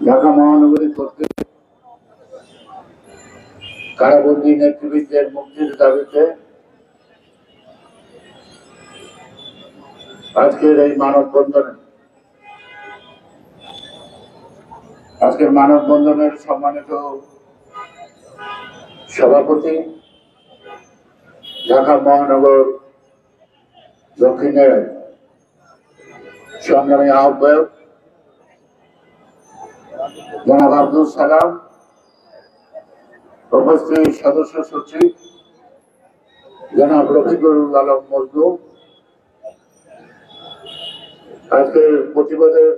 ঢাকা মহানগরী কর্তৃক কারাবন্দী নেতৃবৃন্দের মুক্তির দাবিতে আজকের এই মানববন্ধনের সম্মানিত সভাপতি, ঢাকা মহানগর দক্ষিণের সংগ্রামী আহ্বায়ক জনাব আব্দুল সালাম, উপস্থিত সদস্য সচিব জনাব রফিকুল আলম মজনু, আজকের প্রতিবাদের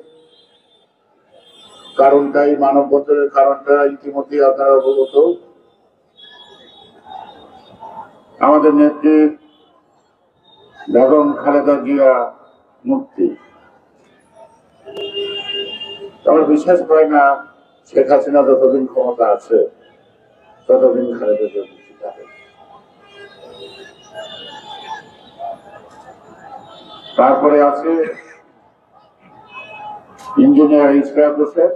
কারণটাই, মানববন্ধনের কারণটা ইতিমধ্যে আপনারা অবগত। আমাদের নেত্রী বেগম খালেদা জিয়া মুক্তি। আমার বিশ্বাস হয় না শেখ হাসিনা যতদিন ক্ষমতা আছে ততদিন খালেদা জিয়া মুক্তি থাকে। তারপরে আছে ইঞ্জিনিয়ার ইশরাক হোসেন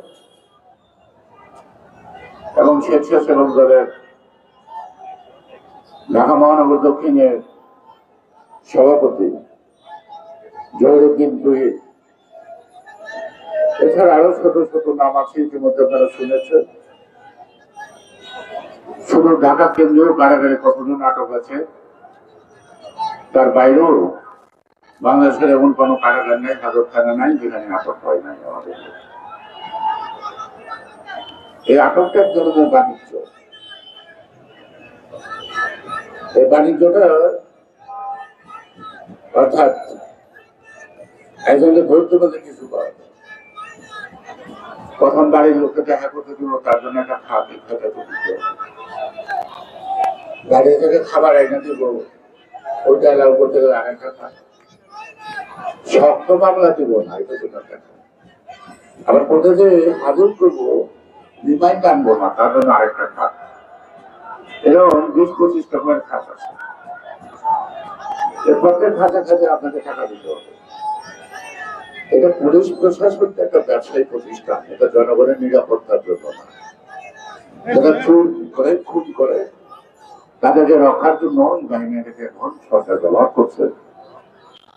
এবং স্বেচ্ছাসেবক দলের ঢাকা মহানগর দক্ষিণের সভাপতি জহিরুদ্দিন তুহিন। এছাড়া আরো ছোট ছোট নাম আছে, ইতিমধ্যে আপনারা শুনেছেন। শুধু ঢাকা কেন্দ্রীয় কারাগারে কতজন আটক আছে, তার বাইরেও বাংলাদেশের এমন কোন কারাগার নেই, হাজতখানা নাই যেখানে আটক হয় নাই আমাদের। এই আটকটা এক ধরনের বাণিজ্য। এই বাণিজ্যটা অর্থাৎ একজনকে ধরতে বলতে কিছু করা, প্রথম বাড়ির লোককে দেখা করতে দিব, তার জন্য একটা খাওয়াতে খেতে দিতে, গাড়ি থেকে খাবার এনে দিব, ওইটা এলাও করতে গেলে আরেকটা খাওয়া, শক্ত মামলা দিব না, এটা জন্য আবার কোথায় যে হাজত করবো, রিমাইন্ড আনবো না, তার জন্য আরেকটা খাত। এরকম 20-25 রকমের খাত আছে। প্রত্যেক খাতে খাতে আপনাকে টাকা দিতে হবে। এটা পুলিশ প্রশাসন একটা ব্যবসায়ী প্রতিষ্ঠান, এটা জনগণের নিরাপত্তার জন্য না। যারা খুন করে তাদেরকে রক্ষার জন্য বাহিনীকে এখন সরকার ব্যবহার করছে,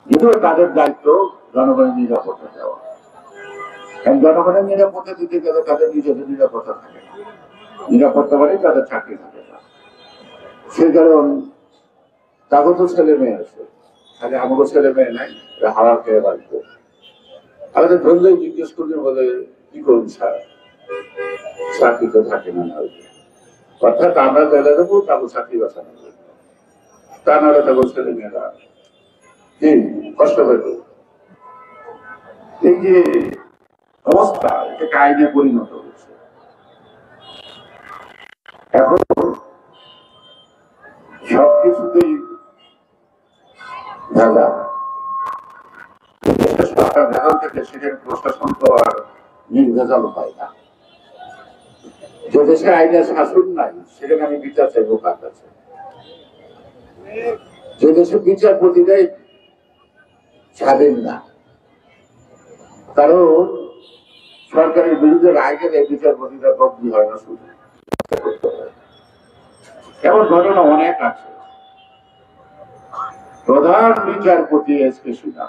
কিন্তু তাদের দায়িত্ব জনগণের নিরাপত্তা দেওয়া। জনগণের নিরাপত্তা দিতে গেলে তাদের নিজেদের নিরাপত্তা থাকে, নিরাপত্তা মানে তাদের চাকরি থাকে না। সেই কারণ তাকে তো ছেলে মেয়ে আছে, তাহলে আমাকে ছেলে মেয়ে নাই, হাওয়া খেয়ে বাঁচবো। আমাদের ধরলেই জিজ্ঞেস করলে বলে কি করুন স্যার, চাকরি তো থাকে না। অর্থাৎ আমরা জেলে দেবো তাকে চাকরি বাঁচানো, তা নাহলে তাকে ছেলে মেয়েরা কি কষ্ট পেত। এই যে অবস্থা, এটাকে আইনে পরিণত হয়েছে। এখন সবকিছুতেই ভেজাল। সরকার ভেজাল থেকে সেখানে প্রশাসন তো আর নির্ভেজাল হয় না। যে দেশে আইনের শাসন নাই সেখানে আমি বিচার চাইবো কার কাছে? যে দেশে বিচারপতিরাই স্বাধীন না, কারণ সরকারের বিরুদ্ধে রায় গেলে বিচারপতিরা বদলি হয় না, শুধু এমন ঘটনা অনেক আছে। প্রধান বিচারপতি এসকে সিনহা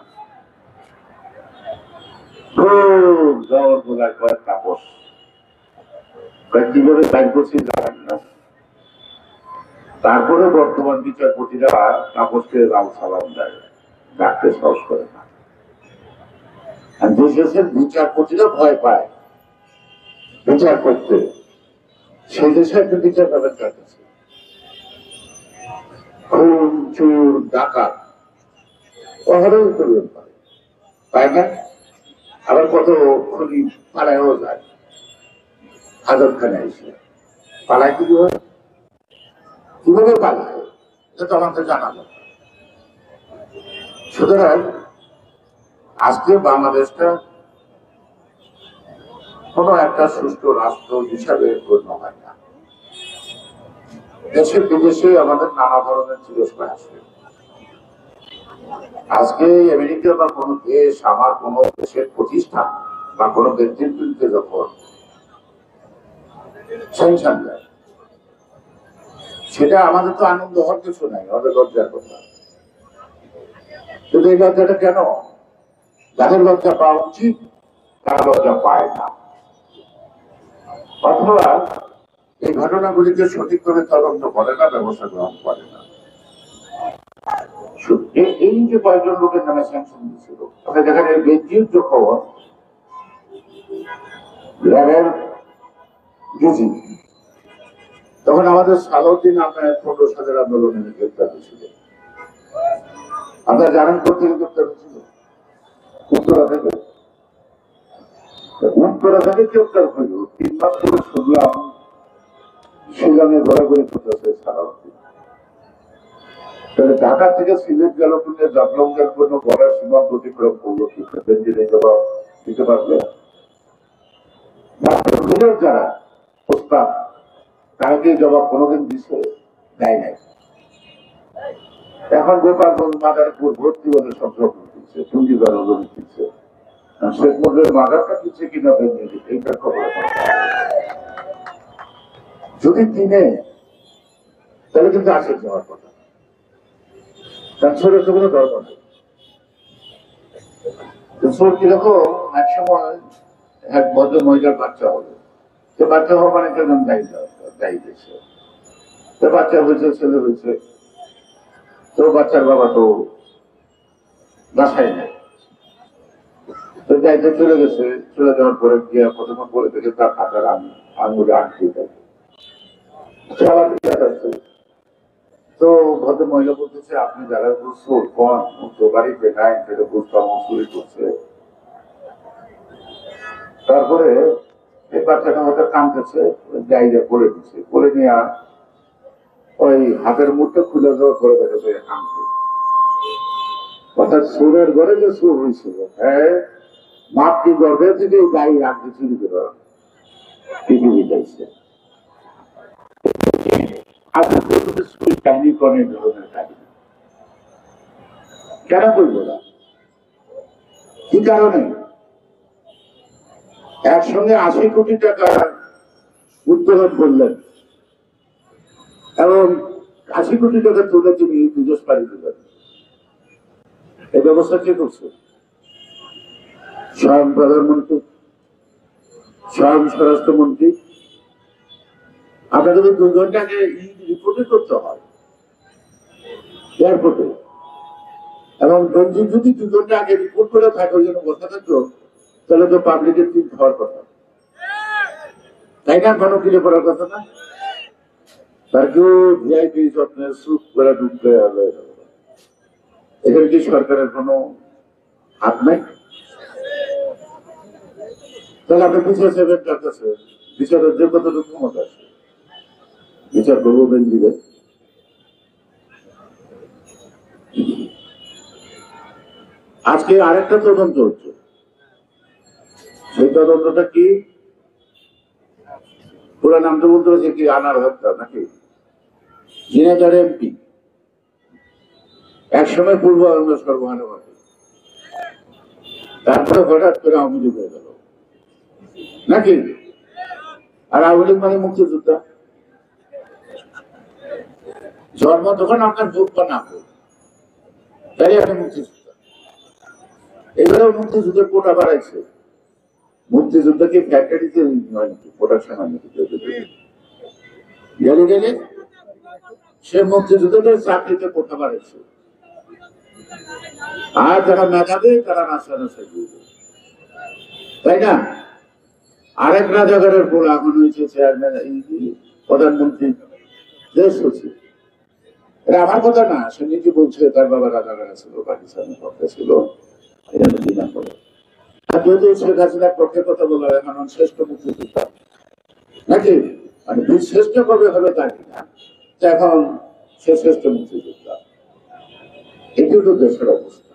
তাপস কিভাবে দায়ী করছি জানেন না। তারপরে বর্তমান বিচারপতিরা তাপসকে রাম সালাম দেয়, ডাকতে সাহস করে না। দেশের বিচারপতিরা ভয় পায় বিচার করতে, সেই দেশে একটা বিচার ব্যবস্থা আছে। খুন, চোর, ডাকাত অহরহ করবেন পায় না। আবার কত খুনি পালায়ও যায়, হাজতখানে এসে পালায়। কিভাবে পালায় এটা তো আমাকে জানাবো। সুতরাং আজকে বাংলাদেশটা কোন একটা সুস্থ রাষ্ট্র হিসাবে গণ্য হয় না। দেশে বিদেশে আমাদের নানা ধরনের তিরস্কার আসবে। আজকে আমেরিকা বা কোন দেশ আমার কোন দেশের প্রতিষ্ঠান বা কোন ব্যক্তির বিরুদ্ধে যখন স্যাংশন দেয়, সেটা আমাদের তো আনন্দ হওয়ার কিছু নাই, আমাদের লজ্জার কথা। কিন্তু এই লজ্জাটা কেন? যাদের লজ্জা পাওয়া উচিত তারা লজ্জা পায় না, অথবা এই ঘটনাগুলিকে সঠিকভাবে তদন্ত করে না, ব্যবস্থা গ্রহণ করে না। এই যে কয়েকজন লোকের নামে স্যাংশন দিয়েছিল, যেখানে বেদযুদ্ধ খবর র্যাবের ডিজি, তখন আমাদের সালাউদ্দিন আপনার 15,000 আন্দোলনে গ্রেপ্তার হয়েছিল। আপনারা জানেন কোথেকে গ্রেপ্তার হয়েছিল? উত্তরা থেকে। উত্তরা থেকে গ্রেপ্তার হইল 3 মাস পরে শুনলাম শিলংয়ে ঘোরাঘুরি করতেছে সালাউদ্দিন। তাহলে ঢাকা থেকে সিলেট গেল কিনে জাফলংয়ের জন্য গড়ার সীমান্ত অতিক্রম করলো কি জবাব দিতে পারবে? যারা প্রস্তাব তারা কি জবাব কোনোদিন দিচ্ছে? দেয় নাই। এখন গোপালগঞ্জ মাদারপুর ভর্তি বলে সংগ্রহ দিচ্ছে, চুঙ্গিগড় ওজন দিচ্ছে, শেখ মুজিবের মাদারটা দিচ্ছে কিনা এইটার খবর। যদি কিনে তাহলে কিন্তু আসে যাওয়ার কথা, তার ছোটের তো কোনো দরকার নেই। চোর কিরকম এক সময় এক ভদ্র মহিলার বাচ্চা হলো, সে বাচ্চা হওয়া মানে কেমন দায়ী দিয়েছে, তো বাচ্চা হয়েছে, ছেলে হয়েছে, তো বাচ্চার বাবা তো বাসায় নেই, তো দায়িত্ব চলে গেছে। চলে যাওয়ার পরে গিয়ে প্রথমে বলে দেখে তার হাতের আঙুলে আটকে যাচ্ছে। তো ভদ্র মহিলা বলতেছে, আপনি যারা চোর কন তো বাড়িতে নাই, সেটা বুঝতাম চুরি করছে। তারপরে এই বাচ্চাটা হয়তো কাঁদতেছে, জায়গা করে দিচ্ছে, করে নিয়ে ওই হাতের মুঠটা খুলে দেওয়ার পরে দেখা যায় কাঁদতে। অর্থাৎ চোরের ঘরে যে চোর হয়েছিল, হ্যাঁ, মাতৃ গর্ভে থেকে এই গায়ে রাখতে চুরি করে পৃথিবী যাইছে। কাহিনী করে ধরনের কাহিনী কেন করবো না? কি কারণে? একসঙ্গে 80 কোটি টাকা উত্তোলন করলেন এবং 80 কোটি টাকা তুলে তিনি বিদেশ পাড়ি দিলেন। এই ব্যবস্থা কে করছে? স্বয়ং প্রধানমন্ত্রী, স্বয়ং স্বরাষ্ট্রমন্ত্রী। আপনাকে 2 ঘন্টা আগে রিপোর্টে করতে হয় এয়ারপোর্টে, এবং যদি 2 ঘন্টা আগে রিপোর্ট করে থাকে ওই জন্য বসা থাকতো, তাহলে তো পাবলিকের ঠিক হওয়ার কথা, তাই না? কোনো কিনে পড়ার কথা না। তার কেউ ভিআইপি যত্নে সুপ করে ঢুকতে হবে, এখানে কি সরকারের কোনো হাত নাই? তাহলে আপনি বিচার সাহেবের কাছে বিচারের যে কতটুকু ক্ষমতা আছে বিচার করবো বেঞ্জিবে। আজকে আরেকটা তদন্ত হচ্ছে, সেই তদন্তটা কি? পুরো নামটা বলতে হচ্ছে কি, আনার হত্যা নাকি? ঝিনাইদহ এমপি একসময় পূর্ব সর্বহারাবাদী, তারপরে হঠাৎ করে আওয়ামী লীগ হয়ে গেল নাকি? আর আওয়ামী লীগ মানে মুক্তিযোদ্ধা। জন্ম তখন আপনার ভোট বা না ভোট, তাই আপনি মুক্তিযোদ্ধা। এবারেও মুক্তিযুদ্ধের কোটা বাড়াইছে। মুক্তিযুদ্ধ কি ফ্যাক্টরিতে নয় নাকি? প্রোডাকশন হয় নাকি? গেলে গেলে সে মুক্তিযুদ্ধের চাকরিতে কোটা বাড়াইছে, আর যারা মেধাবে তারা নাচা নাচা করবে, তাই না? আরেক রাজাগারের পর এখন হয়েছে চেয়ারম্যান, প্রধানমন্ত্রী, দেশ সচিব। এটা আমার কথা না, সে নিজে বলছে তার বাবা রাজাগার ছিল, পাকিস্তানের পক্ষে ছিল, এটা বিনা করে। আর যেহেতু শেখ হাসিনার পক্ষে কথা বলা হয়, এখন শ্রেষ্ঠ মুক্তিযোদ্ধা নাকি, মানে শ্রেষ্ঠ কবে হবে জানি না, এখন সে শ্রেষ্ঠ মুক্তিযোদ্ধা। এটি হলো দেশের অবস্থা।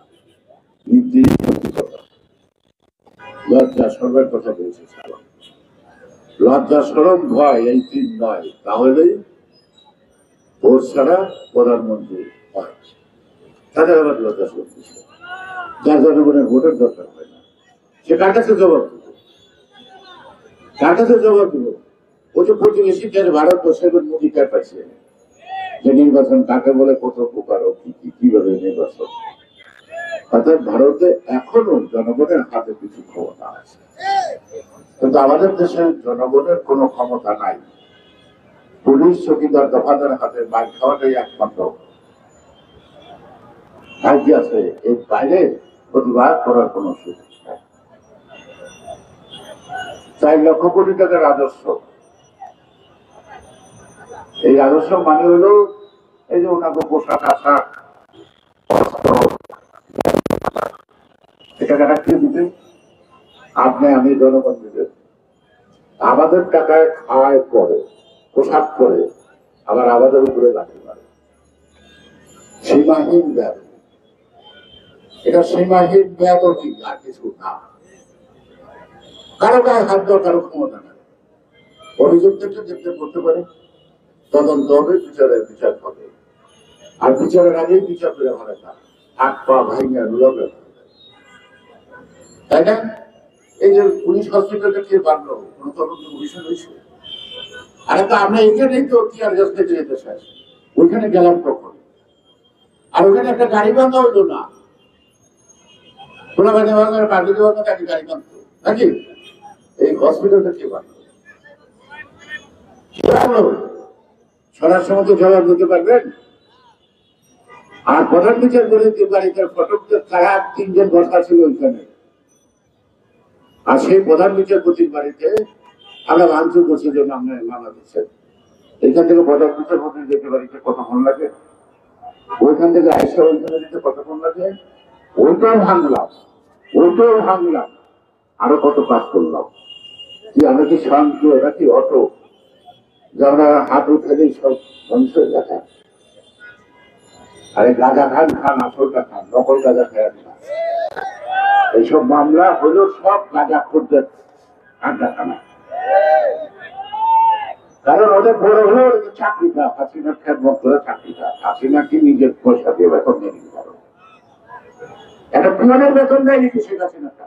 নীতি নৈতিকতা, লজ্জা শরমের কথা বলছে, লজ্জা শরম ভয় এই 3 নয়, তাহলেই ভোট ছাড়া প্রধানমন্ত্রী হয়। তাদের আবার লজ্জা শরম দিচ্ছে, যার জনগণের ভোটের দরকার হয় না, সে কার কাছে জবাব দেবে? কার কাছে জবাব দেবে? ও প্রতিবেশী দেশ ভারতবর্ষের অধিকার পাইছে যে নির্বাচন কাকে বলে, কত প্রকার, কিভাবে নির্বাচন। অর্থাৎ ভারতে এখনো জনগণের হাতে কিছু ক্ষমতা আছে, কিন্তু আমাদের দেশের জনগণের কোনো ক্ষমতা নাই। পুলিশ চৌকিদার দফাদার হাতে মাইক খাওয়াটাই একমাত্র ভাগ্য আছে, এর বাইরে প্রতিবাদ করার কোন সুযোগ নেই। 4 লক্ষ কোটি টাকা রাজস্ব, এই রাজস্ব মানে হলো এই যে ওনাকে পোশাক আশাক টাকাটা কে দিবেন? আপনি আমি জনগণ দিবেন। আমাদের টাকায় খায় পরে, পোশাক পরে, আবার আমাদের উপরে লাঠি মারে। সীমাহীন ব্যাধ, এটা সীমাহীন ব্যাধ আর কিছু না। কারো গায়ে হাত দেওয়ার কারো ক্ষমতা নাই। অভিযুক্তকে দেখতে করতে পারে, তদন্ত হবে, বিচার হবে, আর বিচারের আগেই বিচার করে হবে না, হাত পা ভাইয়া রুলাবে, তাই না? এই যে পুলিশ হসপিটালটা কে বাড়লো, কোন তদন্ত কমিশন হয়েছে? আরে তো আমরা এখানেই তো টিয়ার গ্যাস খেতে যেতে চাই, ওইখানে গেলাম কখন? আর ওখানে একটা গাড়ি ভাঙা হইলো না, খোলা গাড়ি ভাঙার পার্টি দেওয়ার মতো একটা গাড়ি ভাঙতো নাকি? এই হসপিটালটা কে বাড়লো? সরার সময় তো জবাব দিতে পারবেন? আর প্রধান বিচার করে বাড়িতে ফটকদের তারা 3 জন বসা ছিল ওইখানে, আর সেই প্রধান বিচারপতির বাড়িতে আমরা ভাঙচুর করছি জন্য আমরা মামলা দিচ্ছেন। এখান থেকে প্রধান বিচারপতি যেতে বাড়িতে কতক্ষণ লাগে, ওইখান থেকে আইসা ওইখানে যেতে কতক্ষণ লাগে, ওইটাও ভাঙলাম, আরো কত কাজ করলাম। যে আমরা কি শান্ত, এরা কি অটো যে আমরা হাত উঠালেই সব ধ্বংস হয়ে দেখা? আরে গাঁজা খান, আসলটা খান, নকল গাঁজা খায় না। এইসব মামলা হলো সব গাঁজা খোরদের আড্ডাখানা। কারণ ওদের বড় হলো চাকরিটা, হাসিনার খেদমত করে চাকরিটা, হাসিনা কি নিজের পয়সা দিয়ে বেতন নিয়ে নিতে পারো? একটা পুরানের বেতন দেয় নাকি শেখ হাসিনাটা?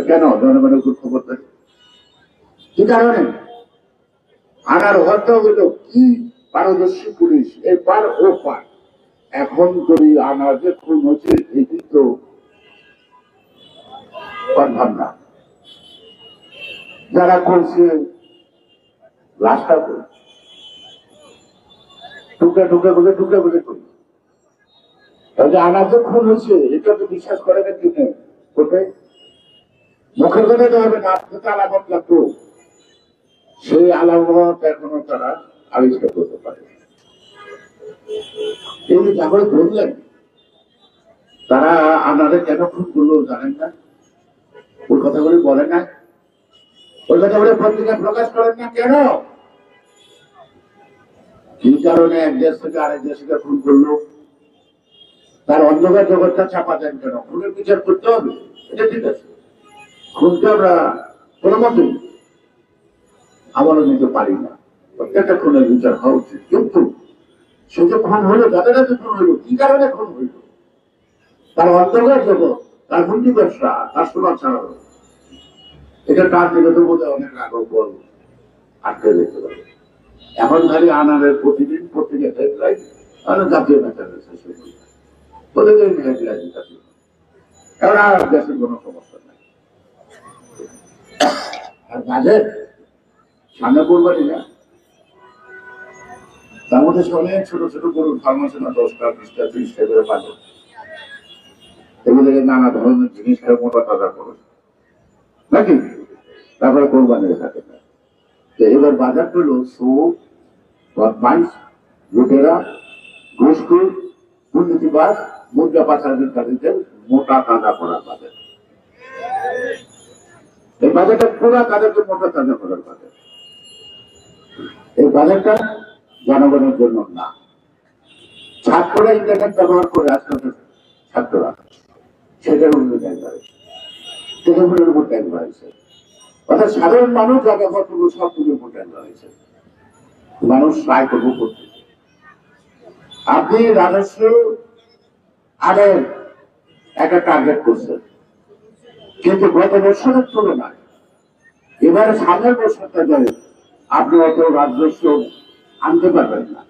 কেন জনগণের উপর খবর দেয়? কি কারণে? আনার হত্যা হলো কি পারদর্শী পুলিশ, এপার ওপার। এখন যদি আনার যে খুন হচ্ছে, এটি তো কনফার্ম না। যারা করছে লাশটা করি, টুকরা করে করি। আনার যে খুন হয়েছে এটা তো বিশ্বাস করে না, কিনে কোথায় মুখের কথা তো হবে না, আপনি তো আলামত লাগতো, সেই আলামত এখনো তারা আবিষ্কার করতে পারে। এই যে তারপরে বললেন তারা আপনাদের কেন খুন করলো জানেন না? ওই কথাগুলি বলে না, ওই কথাগুলি পত্রিকায় প্রকাশ করেন না কেন? কি কারণে এক দেশ থেকে আরেক দেশে খুন করলো তার অন্ধকার জগৎটা চাপা দেন কেন? খুনের বিচার করতে হবে, এটা ঠিক আছে। খুনকে আমরা কোনো মতেই আমলে নিতে পারি না, প্রত্যেকটা খুনের বিচার হওয়া উচিত। কিন্তু সে যে খুন হইলো, যাদের খুন হইলো, কি কারণে খুন হইল? তার অন্তর্গত জগৎ, তার হুন্ডি ব্যবসা, তার সমাজ চালানো, এটা তার দিকে তো বোধহয় অনেক আগর বল আটকে যেতে পারে। এখন খালি আনারের প্রতিদিন পত্রিকা হেডলাইন, অনেক জাতীয় নেতা রয়েছে, প্রতিদিন হেডলাইন জাতীয়, কারণ আর দেশের কোনো সমস্যা নাই। আর বাজেট সামনে করবারই না, তার মধ্যে অনেক ছোট ছোট গরুর ফার্ম আছে না, 10টা 20টা 30টা করে বাজেট। এগুলোকে নানা ধরনের জিনিস খেয়ে মোটা তাজা করে নাকি, তারপরে কোরবানির থাকে না। এবার বাজার হলো সুদ, বদমাইশ, লুটেরা, ঘুষখোর, দুর্নীতিবাজ, মুদ্রা পাচারকারীদের মোটা তাজা করার বাজার। এই বাজারটা পুরা তাদেরকে মোটা তাজা করার বাজার। এই বাজারটা জনগণের জন্য না। ছাত্ররা ইন্টারনেট ব্যবহার করে আজকাল ছাত্ররা সেটার উপর ট্যাক্স বাড়াইছে, তৃণমূলের উপর ট্যাক্স বাড়াইছে, অর্থাৎ সাধারণ মানুষ যা ব্যবহার করবো সবগুলোর উপর ট্যাক্স বাড়াইছে। মানুষ আয় করবো করতে, আপনি রাজস্ব আদায়ের একটা টার্গেট করছেন, কিন্তু গত বছরের তুলনায় এবার সামনের বছরটা যাবে আপনি অত রাজস্ব আনতে পারবেন না,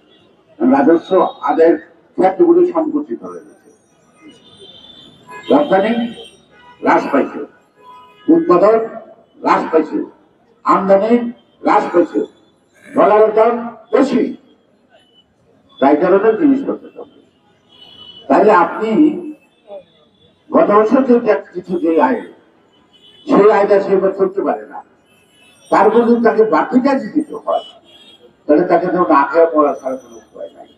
রাজস্ব আদায়ের ক্ষেত্রগুলি সংকুচিত হয়ে গেছে, রপ্তানি হ্রাস পাইছে, উৎপাদন হ্রাস পাইছে, আমদানি হ্রাস পাইছে, ডলারের দাম বেশি, তাই কারণে জিনিসপত্র দাম বেশি। তাহলে আপনি গত বছর যে কিছু যে আয়, সেই আয়টা সেবার করতে পারে না, তার মধ্যে তাকে বাকিটা দিতে হয়, তাহলে তাকে তো না খেয়ে পড়া ছাড়া কোনো উপায় নাই।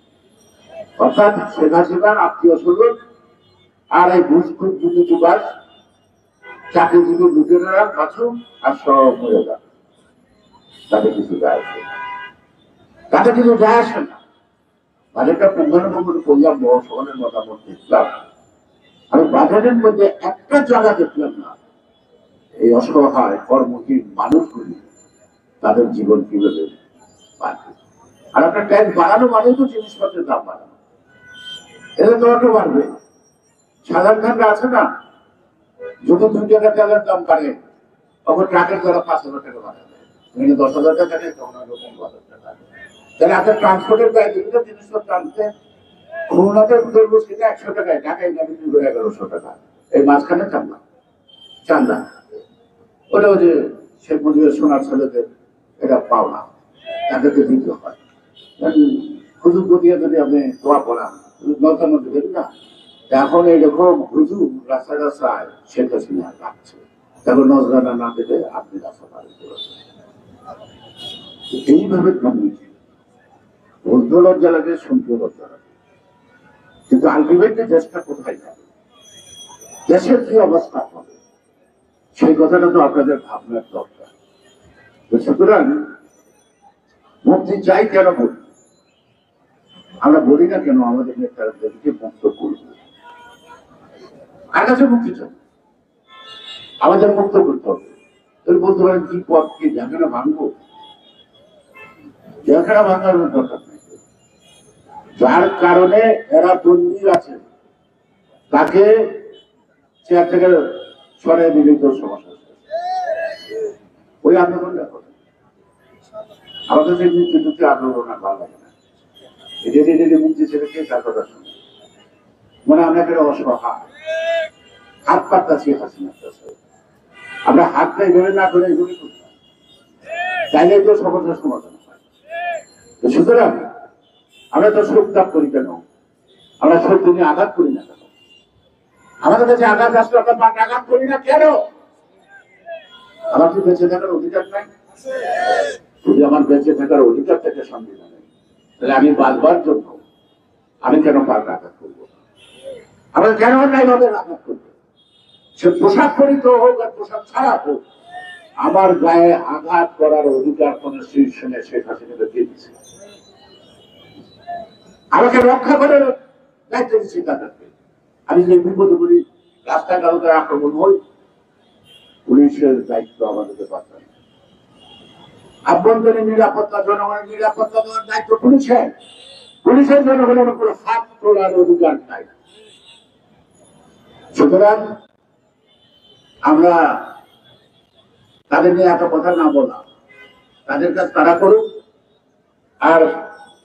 অর্থাৎ শেখ হাসিনার আত্মীয় স্বজন আর এই ঘুষখুর দুর্নীতিবাজ চাকরিজীবী লুটেরা বাঁচুক আর সব হয়ে যাবে, তাদের কিছু যায় আসে না, তাদের কিছু যায় আসে না। বাজেটটা পুঙ্খানুপুঙ্খ করলাম, সকলের মতামত দেখলাম, আমি বাজেটের মধ্যে একটা জায়গা দেখলাম না এই অসহায় কর্মহীন মানুষগুলি তাদের জীবন কিভাবে বাড়বে। আর আপনার ট্যাক্স বাড়ানো মানেই তো জিনিসপত্রের দাম বাড়ানো, এটা তো অটো বাড়বে। সাধারণ খানরা আছে না, যদি 2 টাকা তেলের দাম বাড়ে তখন ট্রাকের দ্বারা 5,000 টাকা বাড়াবে, 10,000 টাকা নেই তখন 15,000 টাকা। তাহলে আপনার ট্রান্সপোর্টের ব্যয় দুটো জিনিসপত্র আনতে খুলনাতে ধরবো সেটা 100 টাকায়, ঢাকায় যাবে 1100 টাকা, এই মাঝখানে চান্দা ওটা ওই যে শেখ মুজিবের সোনার ছেলেদের এটা পাওনা, তাদেরকে দিতে হয়। হুজুর দিয়ে যদি আপনি দোয়া পড়ান নৌকার মধ্যে দেবেন না, এখন এইরকম হুজুর রাস্তায় রাস্তায় শেখ হাসিনা রাখছে, তখন নজরানা না পেলে আপনি রাস্তা পারে এইভাবে দুর্নীতি বলতে লজ্জা লাগে, শুনতে লজ্জা লাগে, কিন্তু আলটিমেটলি দেশটা কোথায় যাবে, দেশের কি অবস্থা হবে, সেই কথাটা তো আপনাদের ভাবনার দরকার। সুতরাং মুক্তি চাই কেন বলি, আমরা বলি না কেন আমাদের নেতাদেরকে মুক্ত করব, কার কাছে মুক্তি চাই, আমাদের মুক্ত করতে হবে। তুমি বলতে পারেন কি পথ, কি জায়গাটা ভাঙবো, জায়গাটা ভাঙার দরকার নেই। যার কারণে এরা বন্দী আছে তাকে চেয়ার থেকে সরিয়ে দিলে তো সমস্যা, ওই আন্দোলনটা করে আমাদের যে মুক্তিযুদ্ধে আন্দোলন ভালো লাগে না, এটা মুক্তি ছেলেকে তার কথা শুনে মনে আমরা একটা অসহায় হাত পাততাছি হাসিনার কাছে, আমরা হাতটা এইভাবে না করে এইভাবে করতাম, চাইলে তো সমস্যার সমাধান হয়। সুতরাং আমরা তো শোকতাপ করি কেন, আমরা সত্য নিয়ে আঘাত করি না কেন, আমাদের কাছে আঘাত আসলে আমরা আঘাত করি না কেন? আমার কি বেঁচে থাকার অধিকার নাই? যদি আমার বেঁচে থাকার অধিকার থাকে সংবিধানে, তাহলে আমি বাঁচবার জন্য আমি কেন পাল্টা আঘাত করবো, আমরা কেন নাই ভাবে আঘাত করবো? সে পোশাক পরিত হোক আর পোশাক ছাড়া হোক, আমার গায়ে আঘাত করার অধিকার কোন শীর্ষে শেখ হাসিনাকে দিয়ে দিচ্ছে, আমাকে রক্ষা করার দায়িত্ব দিচ্ছি তাদেরকে। আমি যে বিপদে করি, রাস্তায় কারোকে আক্রমণ হই, পুলিশের দায়িত্ব আমাদেরকে পাঠান, আভ্যন্তরীণ নিরাপত্তা জনগণের নিরাপত্তা দেওয়ার দায়িত্ব পুলিশের, পুলিশের জনগণের উপরে হাত তোলার অধিকার নাই। সুতরাং আমরা তাদের নিয়ে এত কথা না বলা, তাদের কাজ তারা করুক, আর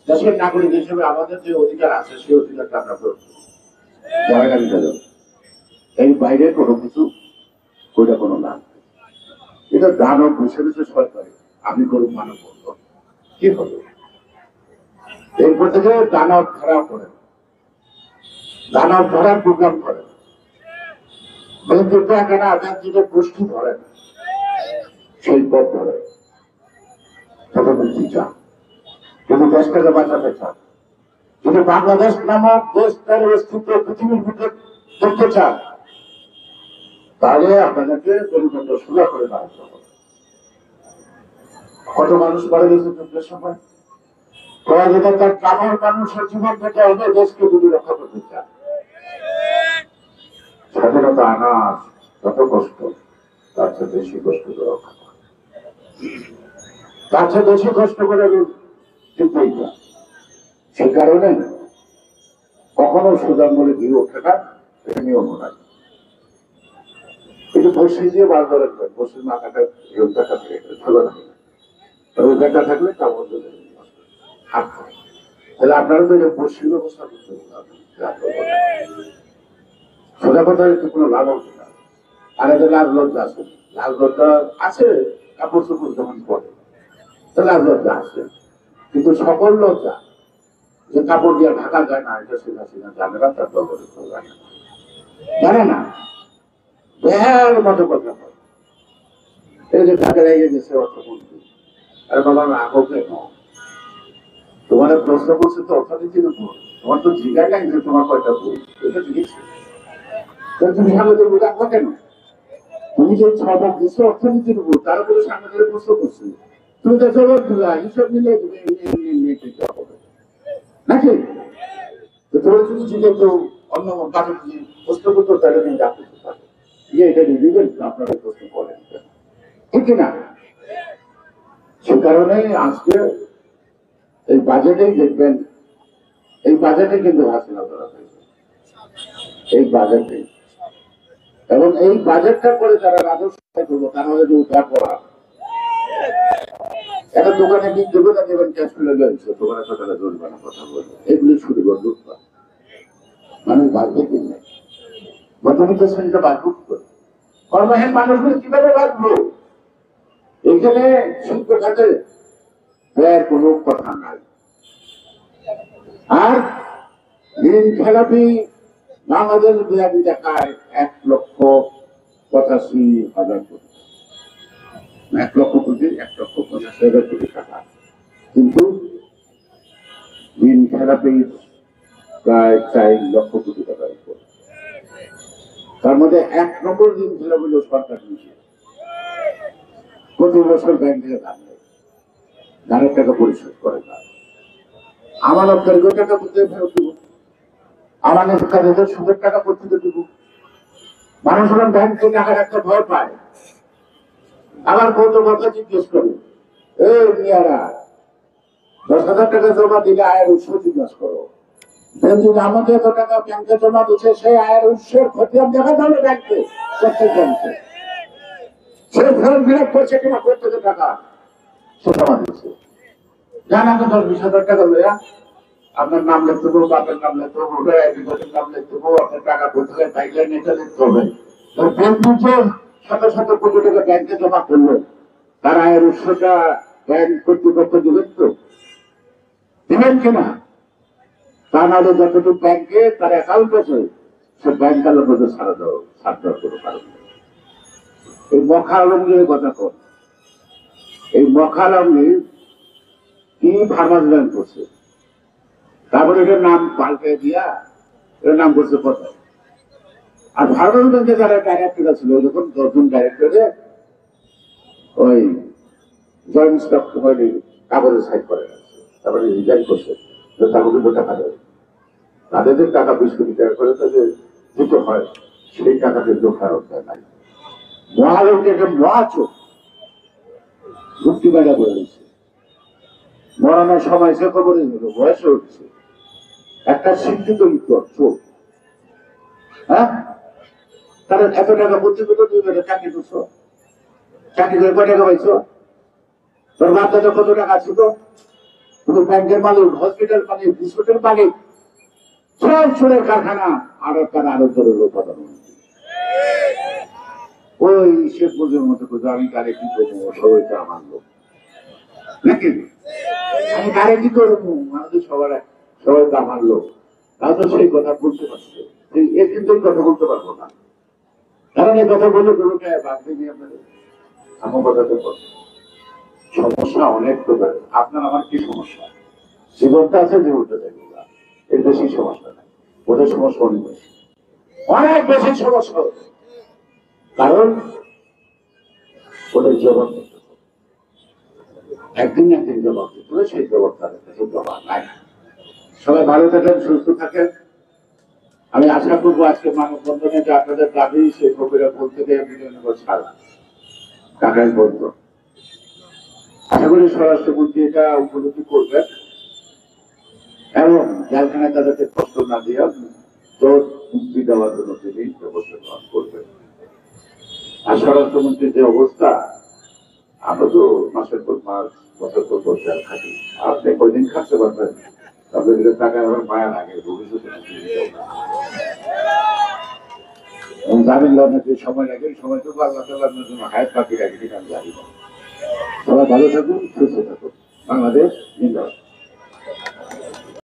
দেশের নাগরিক হিসেবে আমাদের যে অধিকার আছে সেই অধিকারটা আমরা প্রয়োগ করব, জায়গাটা গেল এই বাইরে কোনো কিছু ওইটা কোনো লাভ, এটা দানব বসে বসে সরকারে আমি করুক মানব বলব কি হবে, এরপর থেকে দানব ধরা করে, দানব ধরার প্রোগ্রাম করে, কেনা ব্যাংকে গোষ্ঠী ধরেন সেই পথ ধরে, তবে মুক্তি চান, যদি দেশটাকে বাঁচাতে চান, যদি বাংলাদেশ নামক দেশ তার অস্তিত্ব পৃথিবীর ভিতরে দেখতে চান, তাহলে আপনাদেরকে পরিবর্তন সোজা করে দাঁড়াতে হবে। কত মানুষ মারা গেছে যুদ্ধের সময়, করা যেটা তার গ্রামের মানুষের জীবন থেকে হবে, দেশকে যদি রক্ষা করতে চান। স্বাধীনতা আনার যত কষ্ট, তার চেয়ে বেশি কষ্ট করে রক্ষা করা, তার চেয়ে বেশি কষ্ট করে জিততেই না। সে কারণে কখনো সোজা বলে দিয়ে ওঠে না, এটা নিয়ম নাই। কিন্তু বসে দিয়ে বারবার রাখবেন, বসে মাথাটা এরকম দেখা থাকে ভালো লাগে না, ওই দেখা থাকলে কাপড় ধরে হাত হয়। তাহলে আপনারা তো এটা বসির ব্যবস্থা করতে হবে। সোজা কথা একটু কোনো লাভ হবে না। আর এটা লাভ লজ্জা আছে, লাভ লজ্জা আছে কাপড় চোপড় যখন পরে, তো লাভ লজ্জা আছে, কিন্তু সকল লজ্জা যে কাপড় দিয়ে ঢাকা যায় না, এটা শেখ হাসিনা জানে না, তার দলের জানে না, বেহার মতো কথা হয়। এই যে ঢাকা লেগে গেছে অর্থমন্ত্রী, আরে বাবা রাখো কেন? তোমার প্রশ্ন করছে তো অর্থনীতির উপর, তোমার তো জিজ্ঞাসা নাই যে তোমার কয়টা বই, এটা জিজ্ঞেস তুমি সামনে রাখবো কেন? তুমি যে ছবক দিচ্ছ অর্থনীতির উপর, তার উপরে সামনে প্রশ্ন করছে, তুমি তো জবাব দিলা, হিসাব নিলে নাকি? তোমার যদি জিজ্ঞেস অন্য কারণ প্রশ্ন করতো, তাহলে তুমি জানতে পারো এটা দিবেন, আপনারা প্রশ্ন করেন ঠিক না? সে কারণে আজকে এই বাজেটেই দেখবেন, এই বাজেটে কিন্তু হাসিনা করা হয়েছে, এই বাজেটে। এবং এই বাজেটটা করে যারা রাজস্ব করবো, তারা হয়তো উদ্ধার করা একটা দোকানে বিল দেবে না, দেবেন ক্যাশ ফেলে গেছে, দোকানে সকালে জরিমানা কথা বলবে, এগুলি শুরু করবে। মানুষ বাঁচবে কিনে মধ্যবিত্ত শ্রেণীটা বাঁচব করে, কর্মহীন মানুষগুলো কিভাবে বাঁচবো? এখানে শিল্প খাতে ব্যয়ের কোনো কথা নাই। আর ঋণ খেলাপি বাংলাদেশ বিরাটি দেখায় 1,85,000 কোটি, 1 লক্ষ কোটি, 1,85,000 কোটি টাকা, কিন্তু ঋণ খেলাপি প্রায় 4 লক্ষ কোটি টাকার উপর। তার মধ্যে 1 নম্বর ঋণ খেলাপি সরকার নিচ্ছে, প্রতি বছর ব্যাংক থেকে ধার নেয়, ধারের টাকা পরিশোধ করে না, আমানতকারীকে টাকা কোথায় ফেরত দেবো, আমানতকারীদের সুদের টাকা কোথায় দেবো? মানুষ যখন ব্যাংক থেকে টাকা রাখতে ভয় পায়, আবার কত কথা জিজ্ঞেস করে, এই মিয়ারা 10,000 টাকা জমা দিলে আয়ের উৎস জিজ্ঞাসা করো, যদি আমাকে এত টাকা ব্যাংকে জমা দিচ্ছে, সেই আয়ের উৎসের খতিয়ান দেখা যাবে ব্যাংকে, প্রত্যেক ব্যাংকে সে ফেরত বিরাট করছে কিনা, প্রত্যেকের টাকা সে জমা দিচ্ছে। জান আমি 10-20,000 টাকা লইয়া আপনার নাম লিখতে হবে, বাপের নাম লিখতে হবে, নাম লিখতে হবে, আপনার টাকা কোথায় পাইলে এটা লিখতে হবে। শত শত কোটি টাকা ব্যাংকে জমা করলো, তার আয়ের উৎসটা ব্যাংক কর্তৃপক্ষ দিবেন তো, দিবেন কিনা? তা নাহলে যতটুকু ব্যাংকে তার অ্যাকাউন্ট আছে, সে ব্যাংক আলোর মধ্যে ছাড়া দেওয়ার কোনো কারণ নেই। এই মখা আলমগীরের কথা কর, এই মখা আলমগীর কি ফার্মাস ব্যাংক করছে, তারপরে এটার নাম পাল্টে দিয়া এটার নাম করছে কোথায়। আর ফার্মাস ব্যাংকে যারা ডাইরেক্টর ছিল, যখন 10 জন ডাইরেক্টরে ওই জয়েন্ট স্টক কাগজে সাইন করে রাখছে, তারপরে রিজাইন করছে, তারপরে টাকা দেয়, তাদের যে টাকা 20 কোটি টাকা করে তাদের দিতে হয়, সেই টাকা কিন্তু ফেরত দেয় নাই। মহালোকে একটা মহাচোখ মুক্তি বাইরা করে দিচ্ছে, মরানোর সময় সে খবরে বয়সে উঠছে, একটা শিক্ষিত চোখ, হ্যাঁ, তারা এত টাকা প্রতিবেদ চাকরি করছো, চাকরি করে কয় টাকা পাইছো, তোর বাচ্চাটা কত টাকা ছিল, শুধু ব্যাংকের মালিক, হসপিটাল মালিক, বিস্কুটের মালিক, সব চোরের কারখানা, আরো তার আরো চোরের প্রধানমন্ত্রী। ওই শেখ মুজিবের মতো করছে, আমি তারে কি করবো, সবাই তো আমার লোক নাকি, আমি তারে কি করবো, আমাদের সবাই তো আমার লোক, তাও তো সেই কথা বলতে পারছে, এর কিন্তু কথা বলতে পারবো না, কারণ এই কথা বললে কোনোটা বাদ নিয়ে আপনাদের আমার কথাতে সমস্যা অনেক প্রকার। আপনার আমার কি সমস্যা? জীবনটা আছে, জীবনটা দেখবে, এর বেশি সমস্যা নাই, ওদের সমস্যা অনেক বেশি, অনেক বেশি সমস্যা, কারণ ওদের জবাব দিতে হবে, একদিন একদিন জবাব দিতে হবে, সেই জবাব তাদের কাছে জবাব নাই। সবাই ভালো থাকেন, সুস্থ থাকেন। আমি আশা করবো আজকে মানববন্ধনে যে আপনাদের দাবি, সেই কবিরা বলতে গিয়ে বিজয়নগর ছাড়া টাকায় বলত, আশা করি স্বরাষ্ট্রমন্ত্রী এটা উপলব্ধি করবেন এবং জেলখানায় তাদেরকে কষ্ট না দিয়ে মুক্তি দেওয়ার জন্য তিনি ব্যবস্থা গ্রহণ করবেন। আর স্বরাষ্ট্রমন্ত্রীর যে অবস্থা, আমরা তো মাসের পর মাস, বছর পর বছর থাকি। আপনি কয়দিন খাটতে পারবেন? তাদের টাকায় আমার মায়া লাগে, ভবিষ্যতে জামিন লড়নে যে সময় লাগে, এই সময়টুকু আল্লাহ তাআলা আপনার জন্য হায়াত বাকি রাখি, আমি জানি না। সবাই ভালো থাকুন, সুস্থ থাকুন। বাংলাদেশ জিন্দাবাদ।